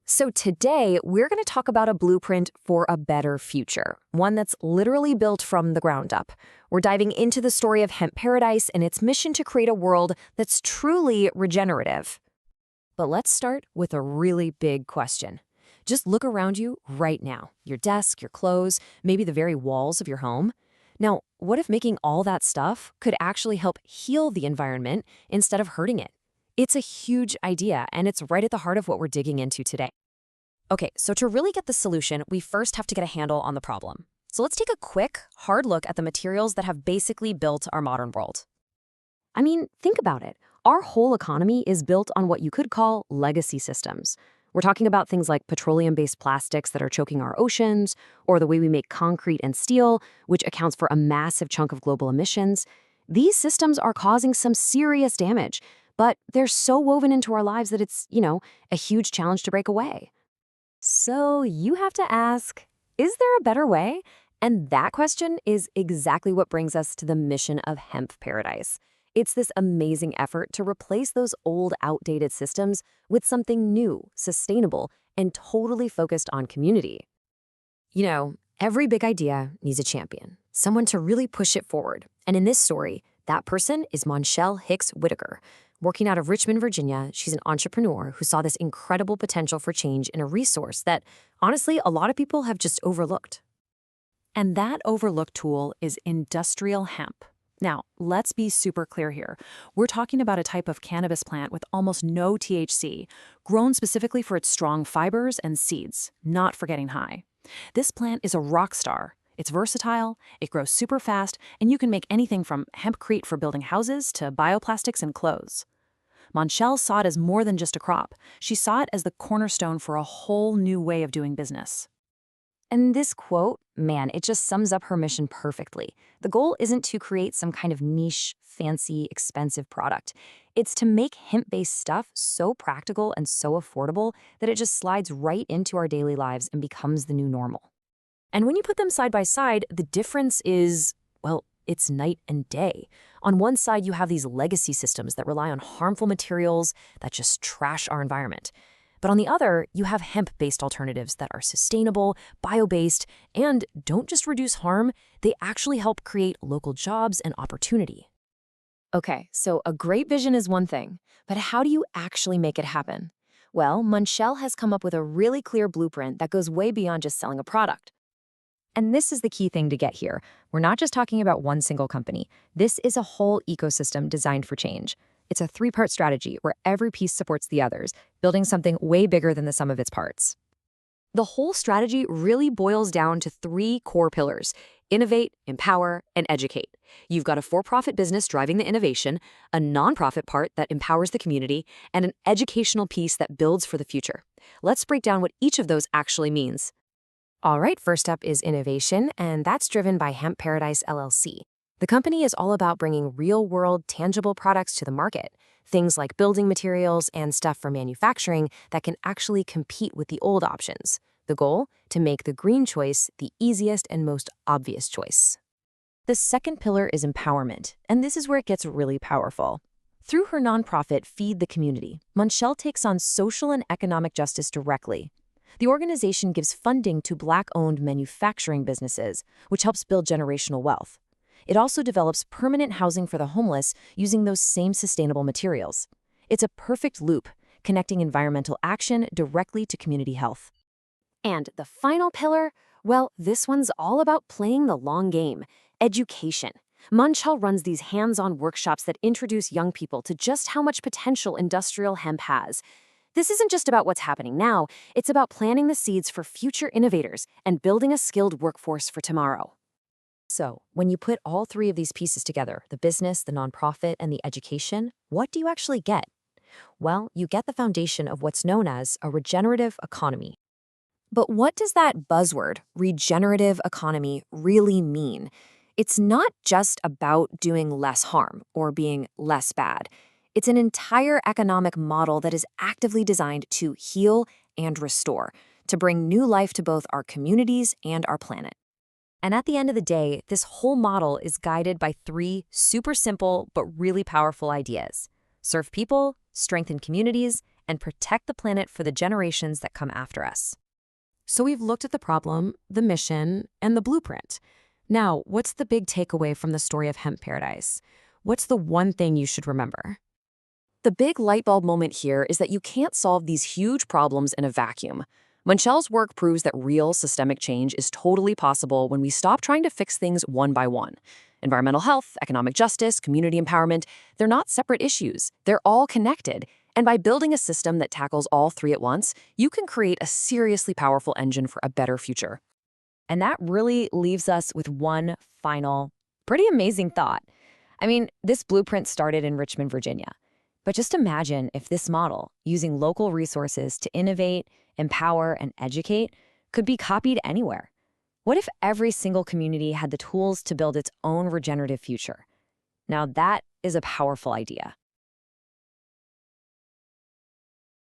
So today, we're going to talk about a blueprint for a better future, one that's literally built from the ground up. We're diving into the story of Hemp Paradise and its mission to create a world that's truly regenerative. But let's start with a really big question. Just look around you right now, your desk, your clothes, maybe the very walls of your home. Now, what if making all that stuff could actually help heal the environment instead of hurting it? It's a huge idea, and it's right at the heart of what we're digging into today. Okay, so to really get the solution, we first have to get a handle on the problem. So let's take a quick, hard look at the materials that have basically built our modern world. I mean, think about it. Our whole economy is built on what you could call legacy systems. We're talking about things like petroleum-based plastics that are choking our oceans, or the way we make concrete and steel, which accounts for a massive chunk of global emissions. These systems are causing some serious damage, but they're so woven into our lives that it's, a huge challenge to break away. So you have to ask, is there a better way? And that question is exactly what brings us to the mission of Hemp Paradise. It's this amazing effort to replace those old, outdated systems with something new, sustainable, and totally focused on community. Every big idea needs a champion, someone to really push it forward. And in this story, that person is Monchelle Hicks Whitaker. Working out of Richmond, Virginia, she's an entrepreneur who saw this incredible potential for change in a resource that, honestly, a lot of people have just overlooked. And that overlooked tool is industrial hemp. Now, let's be super clear here. We're talking about a type of cannabis plant with almost no THC, grown specifically for its strong fibers and seeds, not for getting high. This plant is a rock star. It's versatile, it grows super fast, and you can make anything from hempcrete for building houses to bioplastics and clothes. Monchelle saw it as more than just a crop. She saw it as the cornerstone for a whole new way of doing business. And this quote, man, it just sums up her mission perfectly. The goal isn't to create some kind of niche, fancy, expensive product. It's to make hemp-based stuff so practical and so affordable that it just slides right into our daily lives and becomes the new normal. And when you put them side by side, the difference is, well, it's night and day. On one side, you have these legacy systems that rely on harmful materials that just trash our environment. But on the other, you have hemp-based alternatives that are sustainable, bio-based, and don't just reduce harm, they actually help create local jobs and opportunity. Okay, so a great vision is one thing, but how do you actually make it happen? Well, Monchelle has come up with a really clear blueprint that goes way beyond just selling a product. And this is the key thing to get here. We're not just talking about one single company. This is a whole ecosystem designed for change. It's a three-part strategy where every piece supports the others, building something way bigger than the sum of its parts. The whole strategy really boils down to three core pillars: innovate, empower, and educate. You've got a for-profit business driving the innovation, a nonprofit part that empowers the community, and an educational piece that builds for the future. Let's break down what each of those actually means. All right, first up is innovation, and that's driven by Hemp Paradise LLC. The company is all about bringing real-world, tangible products to the market, things like building materials and stuff for manufacturing that can actually compete with the old options. The goal? To make the green choice the easiest and most obvious choice. The second pillar is empowerment, and this is where it gets really powerful. Through her nonprofit, Feed the Community, Monchelle takes on social and economic justice directly. The organization gives funding to Black-owned manufacturing businesses, which helps build generational wealth. It also develops permanent housing for the homeless using those same sustainable materials. It's a perfect loop, connecting environmental action directly to community health. And the final pillar, well, this one's all about playing the long game: education. Monchelle runs these hands-on workshops that introduce young people to just how much potential industrial hemp has. This isn't just about what's happening now, it's about planting the seeds for future innovators and building a skilled workforce for tomorrow. So, when you put all three of these pieces together, the business, the nonprofit, and the education, what do you actually get? Well, you get the foundation of what's known as a regenerative economy. But what does that buzzword, regenerative economy, really mean? It's not just about doing less harm or being less bad. It's an entire economic model that is actively designed to heal and restore, to bring new life to both our communities and our planet. And at the end of the day, this whole model is guided by three super simple but really powerful ideas: serve people, strengthen communities, and protect the planet for the generations that come after us. So we've looked at the problem, the mission, and the blueprint. Now, what's the big takeaway from the story of hemp paradise? What's the one thing you should remember? The big light bulb moment here is that you can't solve these huge problems in a vacuum. Munchell's work proves that real systemic change is totally possible when we stop trying to fix things one by one. Environmental health, economic justice, community empowerment, they're not separate issues. They're all connected. And by building a system that tackles all three at once, you can create a seriously powerful engine for a better future. And that really leaves us with one final, pretty amazing thought. I mean, this blueprint started in Richmond, Virginia. But just imagine if this model, using local resources to innovate, empower, and educate, could be copied anywhere. What if every single community had the tools to build its own regenerative future? Now that is a powerful idea.